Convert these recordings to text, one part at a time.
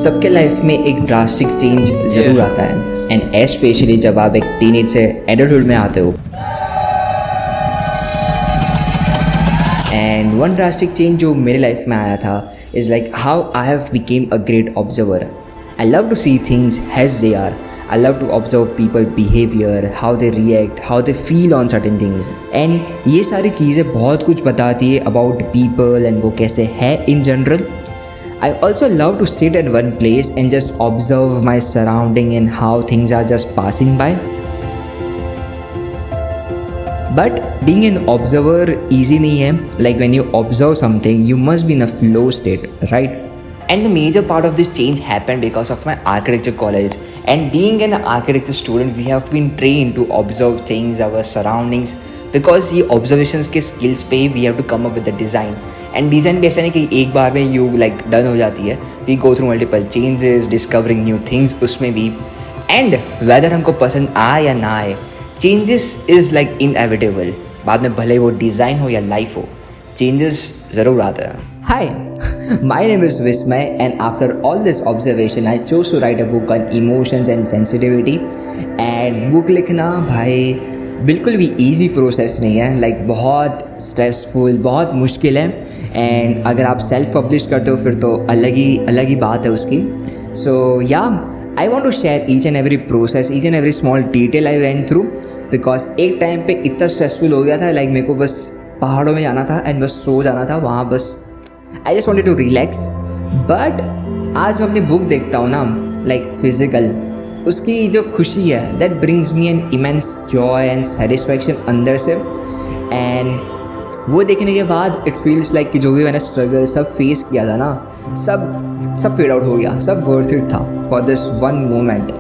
सबके लाइफ में एक ड्रास्टिक चेंज ज़रूर आता है एंड स्पेशली जब आप एक टीनेज से एडल्टहुड में आते हो। एंड वन ड्रास्टिक चेंज जो मेरे लाइफ में आया था is like how I have become a great observer. I love to see things as they are. I love to observe people behavior, how they react, how they feel on certain things. And ये सारी चीज़ें बहुत कुछ बताती है about people and वो कैसे है in general. I also love to sit at one place and just observe my surrounding and how things are just passing by. But being an observer easy नहीं है. Like when you observe something, you must be in a flow state, right? And the major part of this change happened because of my architecture college. And being an architecture student, we have been trained to observe things, our surroundings. Because ये observations के skills पे we have to come up with the design. And design भी ऐसा नहीं कि एक बार में you like done हो जाती है. We go through multiple changes, discovering new things उसमें भी. And whether हमको पसंद आए या ना आए, changes is like inevitable. बाद में भले वो design हो या life हो, changes ज़रूर आता है. Hi, my name is Vismay, and after all this observation, I chose to write a book on emotions and sensitivity. And book लिखना भाई बिल्कुल भी easy process नहीं है, like बहुत stressful, बहुत मुश्किल है. And अगर आप self publish करते हो फिर तो अलग ही बात है उसकी. So yeah, I want to share each and every process, each and every small detail I went through, because एक टाइम पे इतना stressful हो गया था, like मेरे को बस पहाड़ों में जाना था and बस सो जाना था वहाँ बस. I just wanted to relax. But आज मैं अपनी बुक देखता हूँ ना, like physical, उसकी जो खुशी है that brings me an immense joy and satisfaction अंदर से. And वो देखने के बाद it feels like कि जो भी मैंने struggle सब face किया था ना, सब fade out हो गया, सब worth it था for this one moment.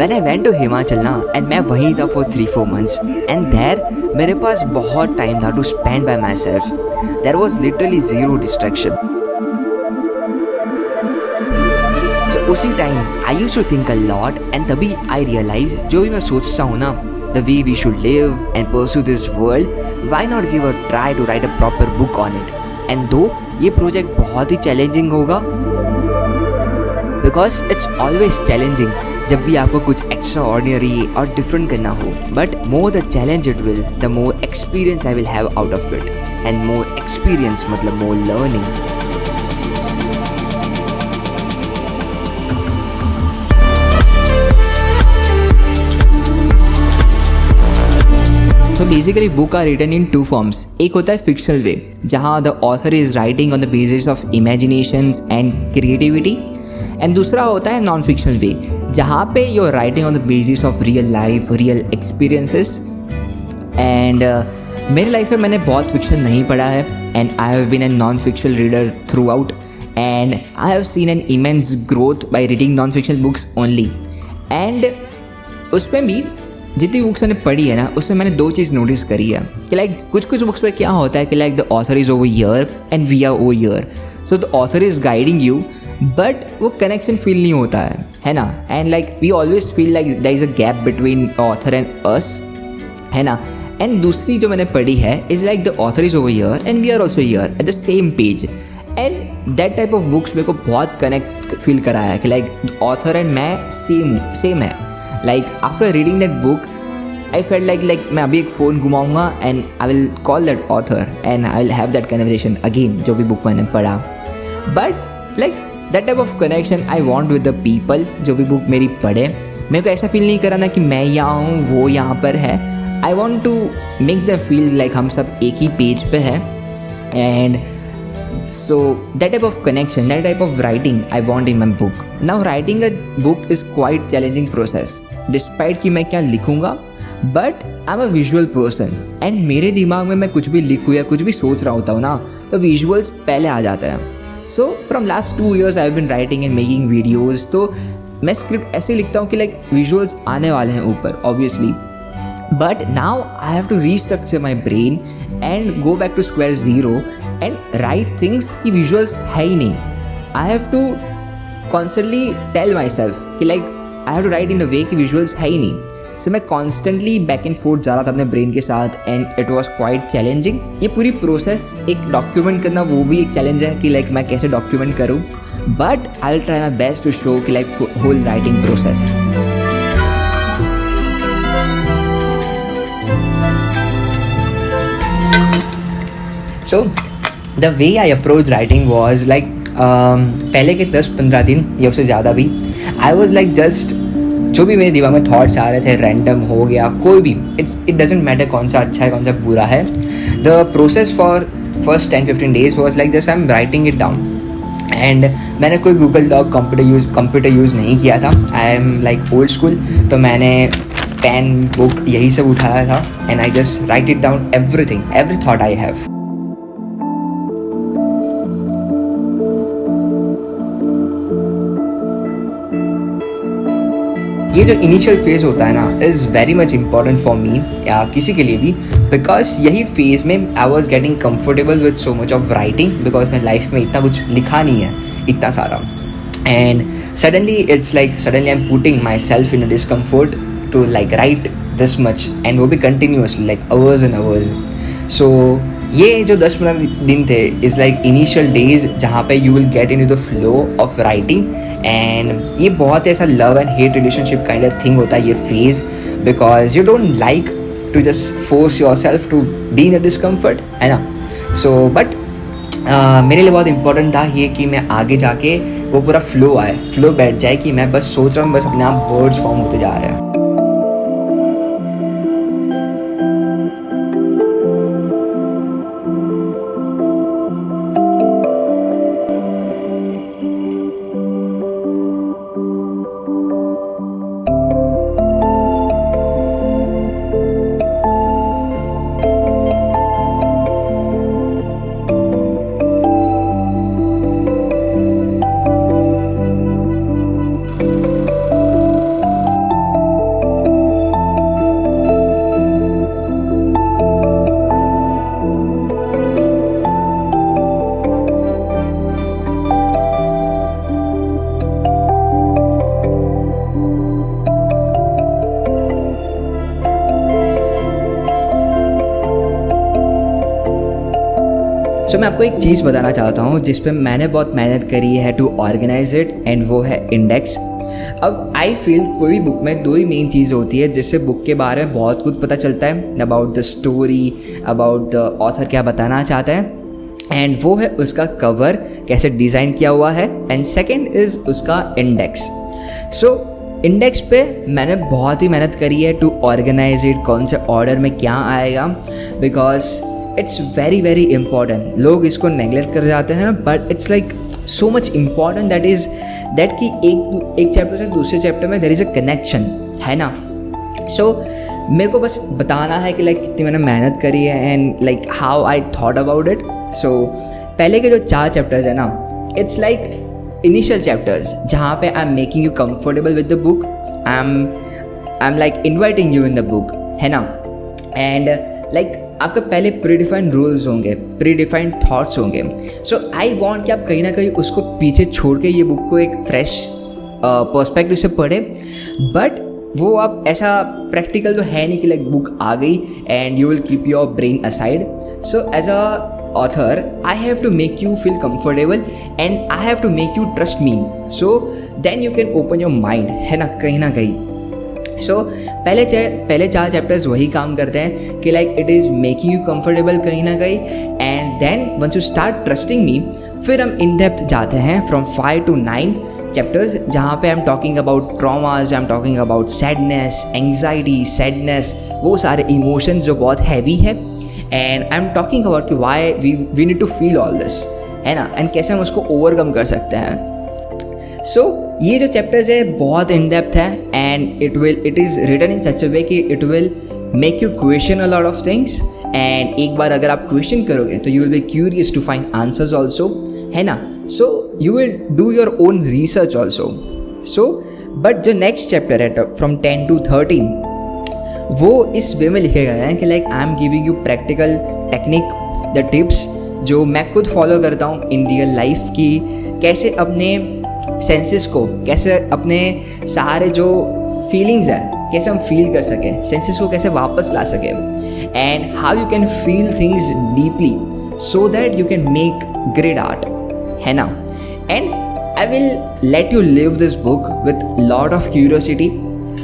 When I went to Himachal ना, and मैं वहीं था for 3-4 months, and there मेरे पास बहुत टाइम था to spend by myself. There was literally zero distraction. So उसी time I used to think a lot, and तभी I realized जो भी मैं सोचता हूँ ना, the way we should live and pursue this world, why not give a try to write a proper book on it. And though ये project बहुत ही challenging होगा, because it's always challenging जब भी आपको कुछ एक्स्ट्रा ऑर्डिनरी और different करना हो. But more the challenge it will, the more experience I will have out of it. And more experience मतलब more learning. So basically book are written in two forms. एक होता है fictional way, जहाँ the author is writing on the basis of imaginations and creativity. And दूसरा होता है non fictional way, जहाँ पे you are writing on the basis of real life, real experiences. And मेरी लाइफ में मैंने बहुत फिक्शन नहीं पढ़ा है, and I have been an non fictional reader throughout, and I have seen an immense growth by reading non fictional books only. And उसमें भी जितनी बुक्स मैंने पढ़ी है ना, उसमें मैंने दो चीज़ नोटिस करी है कि लाइक कुछ बुक्स में क्या होता है कि like the author is over here and we are over here. So the author is guiding you, but वो कनेक्शन फील नहीं होता है ना. And like we always feel like there is a gap between author and us, है ना. And दूसरी जो मैंने पढ़ी है is like the author is over here and we are also here at the same page. And that type of books मेरे को बहुत कनेक्ट फील कराया है कि लाइक ऑथर एंड मैं सेम है. Like after reading that book I felt like मैं अभी एक फ़ोन घुमाऊँगा and I will call that author and I will have that conversation again जो भी बुक मैंने पढ़ा. But like that type of connection I want with the people जो भी बुक मेरी पढ़े. मेरे को ऐसा फील नहीं कराना कि मैं यहाँ हूँ वो यहाँ पर है. I want to make the feel like हम सब एक ही पेज पे हैं. And so that type of connection, that type of writing I want in my book. Now writing a book is quite challenging process. Despite कि मैं क्या लिखूँगा, but I am a visual person, and मेरे दिमाग में मैं कुछ भी लिखूँ या कुछ भी सोच रहा होता हूँ ना, तो विजुअल्स पहले आ जाता है. So from last 2 years I have been writing and making videos. तो मैं स्क्रिप्ट ऐसे लिखता हूँ कि लाइक विजुअल्स आने वाले हैं ऊपर obviously, But now I have to restructure my brain and go back to square zero and write things कि visuals है ही नहीं. I have to constantly tell myself कि like I have to write in a way कि visuals है ही नहीं. So मैं constantly back and forth जा रहा था अपने brain के साथ and it was quite challenging. ये पूरी process एक document करना वो भी एक challenge है कि like मैं कैसे document करूँ. But I'll try my best to show कि like whole writing process. So the way I approached writing was like पहले के 10-15 दिन या उससे ज़्यादा भी I was like just जो भी मेरे दिमाग में थॉट्स आ रहे थे रैंडम हो गया कोई भी इट डजेंट मैटर कौन सा अच्छा है कौन सा बुरा है. The process for first 10-15 days was like just I'm writing it down and मैंने कोई गूगल डॉक कंप्यूटर यूज़ नहीं किया था. I am like old school. तो मैंने पेन बुक यही सब उठाया था and I just right it down every thought I have. ये जो इनिशियल फेज़ होता है ना is very much important for me या किसी के लिए भी बिकॉज यही फेज़ में I was getting comfortable with so much of writing because मैं लाइफ में इतना कुछ लिखा नहीं है इतना सारा. And suddenly I am putting myself in a discomfort to like write this much and वो भी continuously like hours and hours. So ये जो 10-15 दिन थे इज़ लाइक इनिशियल डेज जहाँ पे you will get into the flow of writing. And ये बहुत ऐसा love and hate relationship kind of thing होता है ये phase because you don't like to just force yourself to be in a discomfort है ना. So but मेरे लिए बहुत इंपॉर्टेंट था ये कि मैं आगे जाके वो पूरा फ्लो बैठ जाए कि मैं बस सोच रहा हूँ बस अपने आप वर्ड्स फॉर्म होते जा रहे हैं. सो मैं आपको एक चीज़ बताना चाहता हूँ जिस पे मैंने बहुत मेहनत करी है टू ऑर्गेनाइज इट एंड वो है इंडेक्स. अब आई फील कोई भी बुक में दो ही मेन चीज़ होती है जिससे बुक के बारे में बहुत कुछ पता चलता है about the story about the author क्या बताना चाहता है एंड वो है उसका कवर कैसे डिज़ाइन किया हुआ है एंड सेकेंड इज़ उसका इंडेक्स. सो इंडेक्स पे मैंने बहुत ही मेहनत करी है टू ऑर्गेनाइज इट कौन से ऑर्डर में क्या आएगा because it's very very important. लोग इसको नेगलेक्ट कर जाते हैं but it's like so much important that कि एक चैप्टर से दूसरे चैप्टर में देयर इज़ अ कनेक्शन है ना. सो मेरे को बस बताना है कि लाइक कितनी मैंने मेहनत करी है and like how I thought about it. So पहले के जो 4 चैप्टर्स है ना इट्स लाइक इनिशियल चैप्टर्स जहाँ पे I am making you comfortable with the book. I am like inviting you in the book है ना. एंड लाइक आपका पहले प्रीडिफाइंड रूल्स होंगे प्रीडिफाइंड थॉट्स होंगे. सो आई वांट कि आप कहीं ना कहीं उसको पीछे छोड़ के ये बुक को एक फ्रेश पर्सपेक्टिव से पढ़े बट वो आप ऐसा प्रैक्टिकल तो है नहीं कि लाइक बुक आ गई and you will keep your brain aside. So as a author I have to make you feel comfortable and I have to make you trust me so then you can open your mind है ना कहीं ना कहीं. सो पहले 4 chapters वही काम करते हैं कि like it is making you comfortable कहीं ना कहीं and then once you start trusting me फिर हम इन डेप्थ जाते हैं फ्रॉम 5 to 9 चैप्टर्स जहाँ पे I am talking about traumas I am talking about sadness anxiety sadness वो सारे इमोशंस जो बहुत हैवी है and I am talking about कि why we need to feel all this है ना एंड कैसे हम उसको ओवरकम कर सकते हैं. सो ये जो चैप्टर्स है बहुत इन डेप्थ है and it is written in such a way कि it will make you question a lot of things and एक बार अगर आप क्वेश्चन करोगे तो you will be curious to find answers also है ना. So you will do your own research also. So but जो नेक्स्ट चैप्टर है फ्रॉम 10 to 13 वो इस वे में लिखे गए हैं कि like I am giving you practical technique, the tips जो मैं खुद फॉलो करता हूँ इन रियल लाइफ की कैसे अपने सेंसेस को, कैसे अपने सारे जो फीलिंग्स है कैसे हम फील कर सकें, सेंसेस को कैसे वापस ला सकें, and how you can feel things deeply so that you can make great art, है ना। And I will let you live this book with lot of curiosity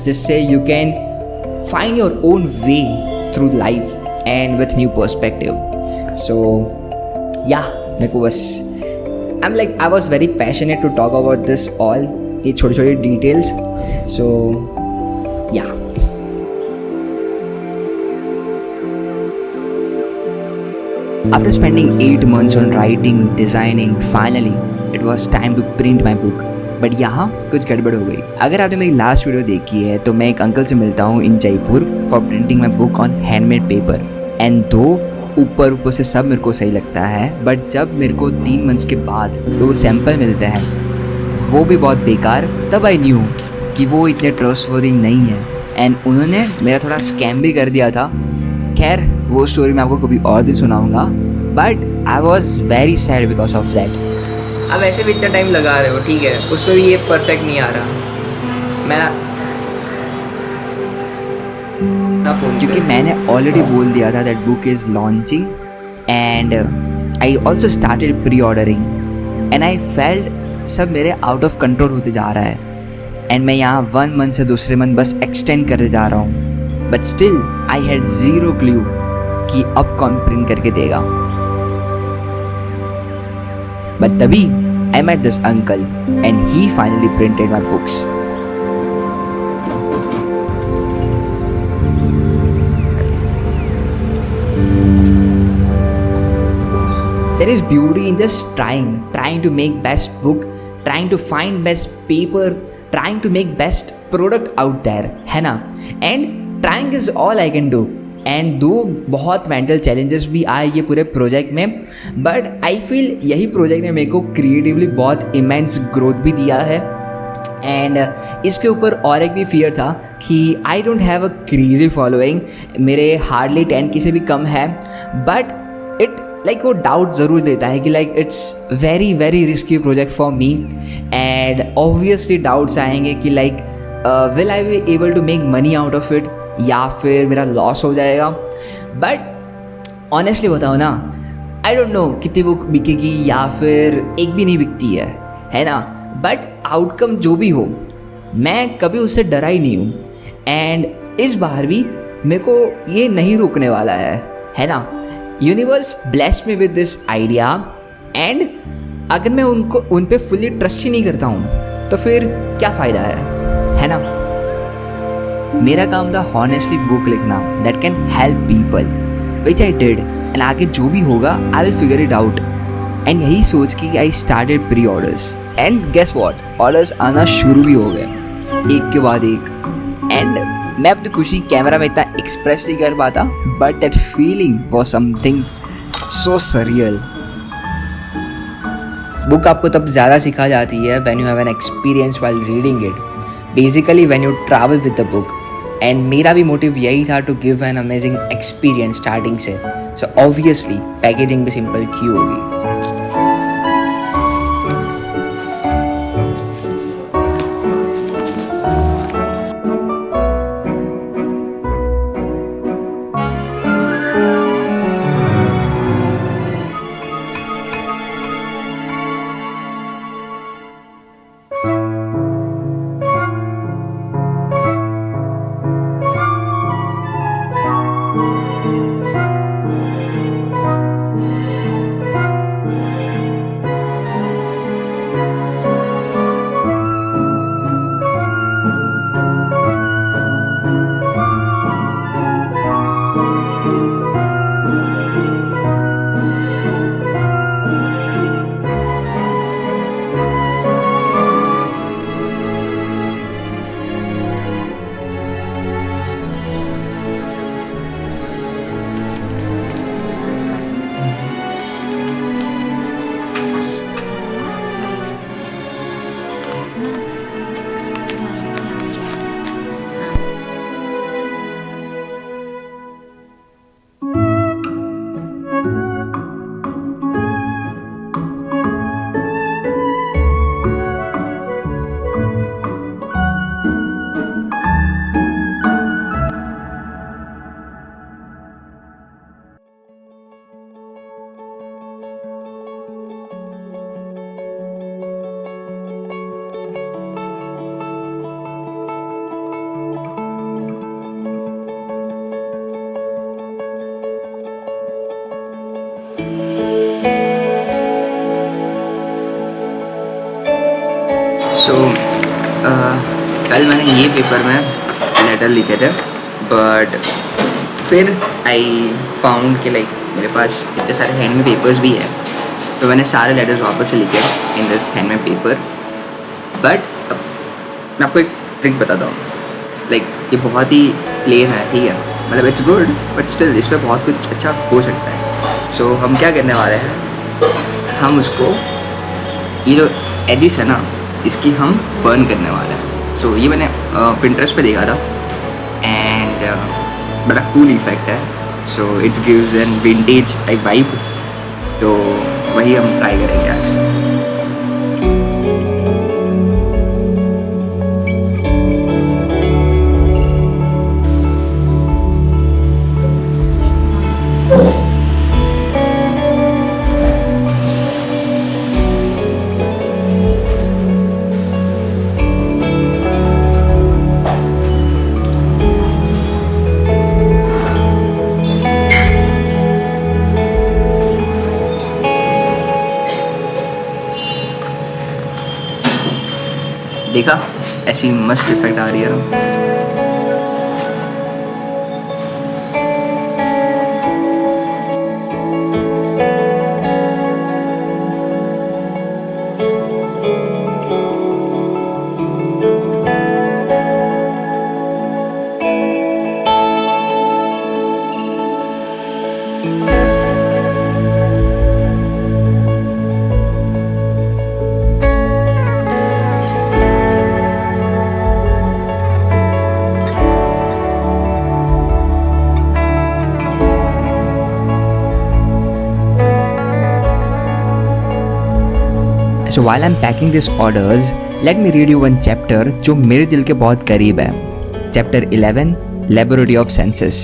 जिससे you can find your own way through life and with new perspective. So yeah, मेरे को बस I was very passionate to talk about this all, ये छोटे छोटे details. So yeah. After spending 8 months on writing, designing, finally it was time to print my book. But यहाँ कुछ गड़बड़ हो गई। अगर आपने मेरी लास्ट वीडियो देखी है तो मैं एक अंकल से मिलता हूँ in Jaipur for printing my book on handmade paper, and दो ऊपर से सब मेरे को सही लगता है, बट जब मेरे को 3 मंथ्स के बाद 2 सैंपल मिलते हैं वो भी बहुत बेकार, तब आई न्यू कि वो इतने ट्रस्टवर्दी नहीं है, एंड उन्होंने मेरा थोड़ा स्कैम भी कर दिया था। खैर वो स्टोरी मैं आपको कभी और दिन सुनाऊँगा, but I was very sad because of that. अब ऐसे भी इतना टाइम लगा रहे हो, ठीक है, उसमें भी ये परफेक्ट नहीं आ रहा मैं ना फ़ोन, क्योंकि मैंने ऑलरेडी बोल दिया था that book is launching and I also started pre ordering and I felt सब मेरे आउट ऑफ कंट्रोल होते जा रहा है, एंड मैं यहाँ 1 मंथ से दूसरे मंथ बस एक्सटेंड करते जा रहा हूँ, but still I had zero clue कि अब कौन प्रिंट करके देगा। But तभी I met this uncle and he finally printed my books. There is beauty in just trying to make best book, trying to find best paper, trying to make best product out there, है ना? And trying is all I can do. And दो बहुत mental challenges भी आए ये पूरे project में, but I feel यही प्रोजेक्ट ने मेरे को क्रिएटिवली बहुत इमेंस ग्रोथ भी दिया है। एंड इसके ऊपर और एक भी फियर था कि I don't have a crazy following, मेरे हार्डली 10K से भी कम है, बट इट लाइक वो डाउट ज़रूर देता है कि like it's very very risky project for me, and obviously doubts आएंगे कि like will I be able to make money out of it या फिर मेरा लॉस हो जाएगा। बट ऑनेस्टली बताओ ना, आई डोंट नो कितनी बुक बिकेगी या फिर एक भी नहीं बिकती है ना, बट आउटकम जो भी हो मैं कभी उससे डरा ही नहीं हूँ, एंड इस बार भी मेरे को ये नहीं रोकने वाला है ना। Universe blessed me with this idea, and अगर मैं उन पे फुल्ली ट्रस्ट ही नहीं करता हूँ तो फिर क्या फ़ायदा है ना। मेरा काम था हॉनेस्टली बुक लिखना that can help people, which I did, and आगे जो भी होगा I will figure it out. And यही सोच के I started pre orders, and guess what, orders आना शुरू भी हो गए एक के बाद एक, एंड मैं अपनी खुशी कैमरा में इतना एक्सप्रेस नहीं कर पाता, but that feeling was something so surreal. Book आपको तब ज़्यादा सिखा जाती है when you have an experience while reading it, basically when you travel with the book. And मेरा भी मोटिव यही था to give an amazing experience starting से, सो ऑब्वियसली पैकेजिंग भी सिंपल क्यों होगी। सो कल मैंने ये पेपर में लेटर लिखे थे, बट फिर आई फाउंड कि लाइक मेरे पास इतने सारे हैंड में पेपर्स भी है, तो मैंने सारे लेटर्स वापस से लिखे इन दिस हैंड में पेपर. बट मैं आपको एक ट्रिक बताता हूँ. लाइक ये बहुत ही प्लेन है, ठीक है, मतलब इट्स गुड, बट स्टिल इसमें बहुत कुछ अच्छा हो सकता है. सो हम क्या करने वाले हैं, हम उसको ये जो एजिस है ना, इसकी हम बर्न करने वाले हैं. सो ये मैंने पिंटरेस्ट पे देखा था एंड बड़ा कूल इफेक्ट है. So it's gives an vintage type vibe, तो वही हम ट्राई करेंगे आज. देखा ऐसी मस्त इफेक्ट आ रही है ना. So while I'm packing these orders, let me read you one chapter जो मेरे दिल के बहुत करीब है. Chapter 11, Laboratory of Senses.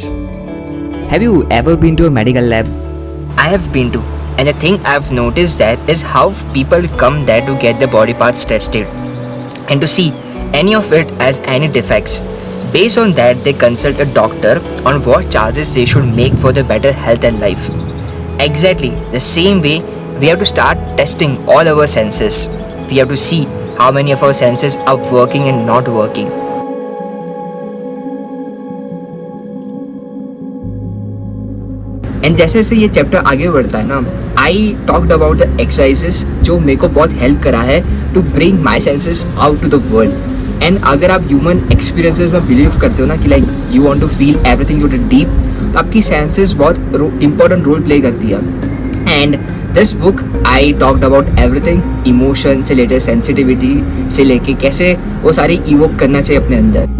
Have you ever been to a medical lab? I have been to, and the thing I've noticed that is how people come there to get their body parts tested and to see any of it as any defects. Based on that, they consult a doctor on what charges they should make for their better health and life. Exactly the same way, we have to start testing all our senses. We have to see how many of our senses are working and not working. And जैसे जैसे ये chapter आगे बढ़ता है ना, I talked about the exercises जो मेरे को बहुत हेल्प करा है to bring my senses out to the world. And अगर आप ह्यूमन एक्सपीरियंसेस में बिलीव करते हो ना कि like you want to feel everything to the deep, तो आपकी सेंसेस बहुत इंपॉर्टेंट रोल प्ले करती है. And this book I talked about everything, emotion से लेकर सेंसिटिविटी से लेके कैसे वो सारी इवोक करना चाहिए अपने अंदर.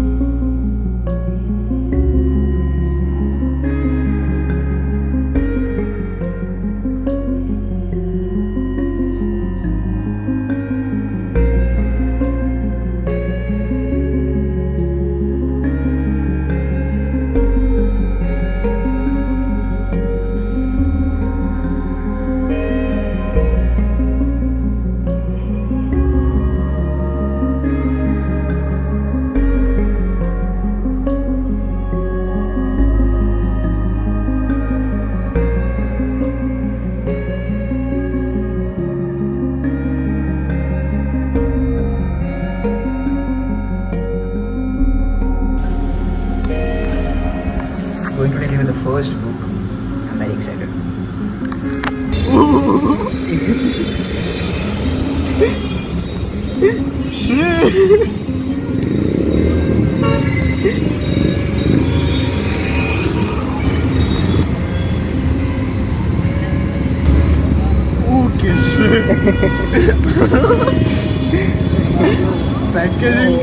Going to tell you the first book. I'm very excited. Okay, shit. Packaging.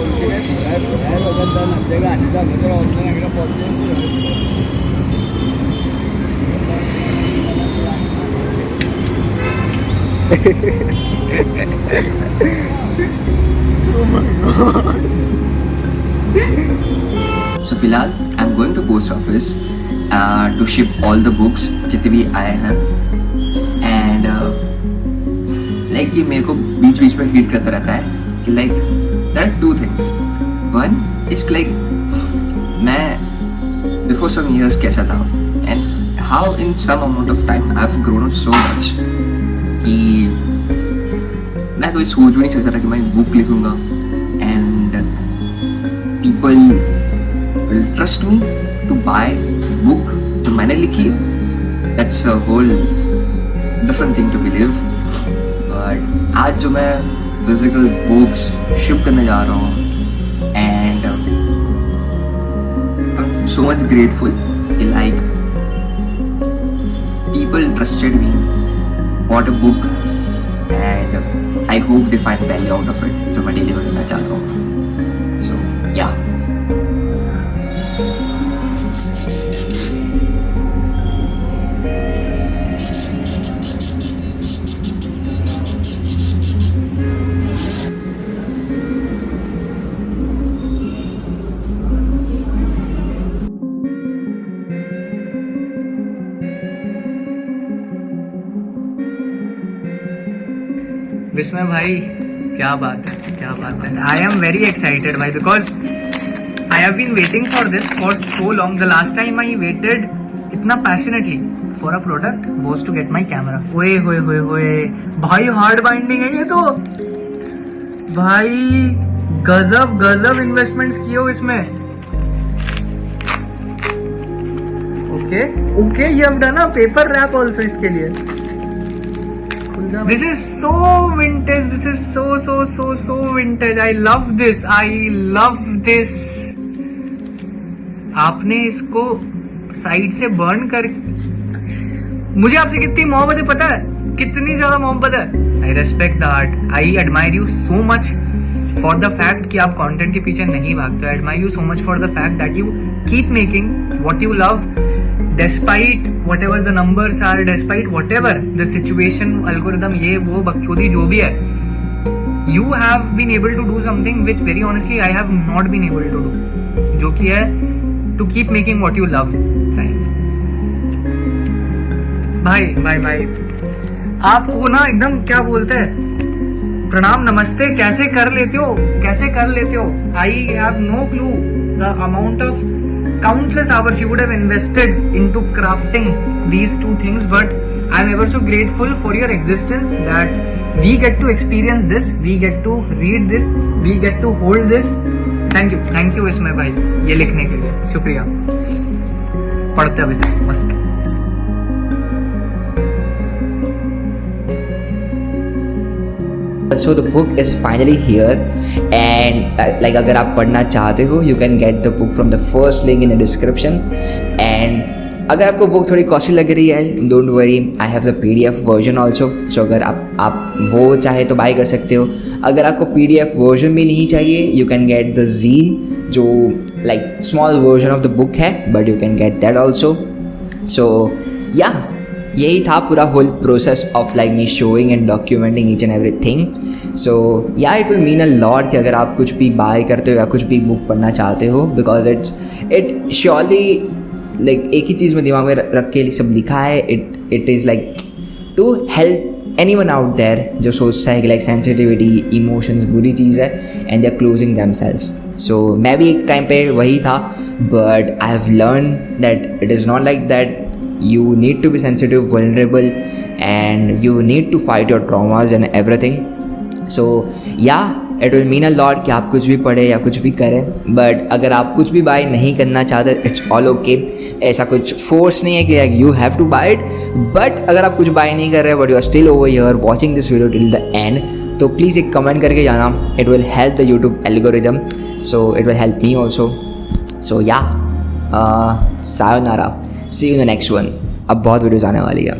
Oh my god. So फिलहाल I am going to post office to ship all the books जितने भी आए हैं. एंड लाइक ये मेरे को बीच बीच में हिट करता रहता है कि like there are two things. One is like मैं बिफोर सम ईयर्स कैसा था and how in some amount of time I have grown up so much कि मैं कोई सोच भी नहीं सकता था कि मैं बुक लिखूंगा people will trust me to buy book जो मैंने लिखी है, that's a whole different thing to believe. But आज जो मैं physical books ship करने जा रहा हूँ, and I'm so much grateful कि like people trusted me, bought a book, and I hope they find value out of it जो मैं डिलीवर करना चाहता हूँ. So yeah. विस्मय भाई, क्या बात है, क्या बात है. आई एम वेरी एक्साइटेड भाई, because I have been waiting for this for so long. The last time I waited इतना passionately for a product was to get my camera. ओए होए होए होए भाई, हार्ड बाइंडिंग है ये तो भाई. गजब गजब इन्वेस्टमेंट्स किए हो इसमें. Okay okay, you have done a paper wrap also इसके लिए. This is so vintage. This is so vintage. I love this. I love this. आपने इसको साइड से बर्न कर, मुझे आपसे कितनी मोहब्बत है पता है, कितनी ज्यादा मोहब्बत है. आई respect the art. I admire you so much for the fact कि आप कंटेंट के पीछे नहीं भागते. I admire you so much for the fact that you keep making what you love despite whatever the numbers are, despite whatever the situation, algorithm, ये वो बकचोदी जो भी है, you have been able to do something which very honestly I have not been able to do, जो कि है to keep making what you love. भाई भाई भाई, आपको ना एकदम क्या बोलते हैं, प्रणाम नमस्ते, कैसे कर लेते हो, कैसे कर लेते हो. I have no clue the amount of countless hours you would have invested into crafting these two things, but I'm ever so grateful for your existence, that we get to experience this, we get to read this, we get to hold this. Thank you इसमें भाई, ये लिखने के लिए शुक्रिया. पढ़ते अब इसे मस्त. So the book is finally here, and like अगर आप पढ़ना चाहते हो, you can get the book from the first link in the description. And अगर आपको बुक थोड़ी कॉस्टली लग रही है, don't worry, I have the PDF version also. So अगर आप वो चाहे तो बाय कर सकते हो. अगर आपको PDF version भी नहीं चाहिए, you can get the zine जो like small version of the book है, but you can get that also. So yeah, यही था पूरा whole process of like me showing and documenting each and everything. So yeah it will mean a lot कि अगर आप कुछ भी bye करते हो या कुछ भी बुक पढ़ना चाहते हो, बिकॉज इट श्योरली लाइक एक ही चीज़ में दिमाग में रख के सब लिखा है. It is like to help anyone out there जो सोचता है कि लाइक सेंसिटिविटी, इमोशंस बुरी चीज़ है and they are closing themselves. So मैं भी एक टाइम पे वही था, but I have learn that it is not like that. You need to be sensitive, vulnerable, and you need to fight your traumas and everything. So yeah, it will mean a lot कि आप कुछ भी पढ़े या कुछ भी करें. But अगर आप कुछ भी बाय नहीं करना चाहते, it's all okay. ऐसा कुछ फोर्स नहीं है कि you have to buy it. But अगर आप कुछ बाय नहीं कर रहे, but you are still over here watching this video till the end, तो प्लीज़ एक कमेंट करके जाना. It will help the YouTube algorithm. So it will help me also. So yeah, sayonara. See you in the next one. अब बहुत videos आने वाली है.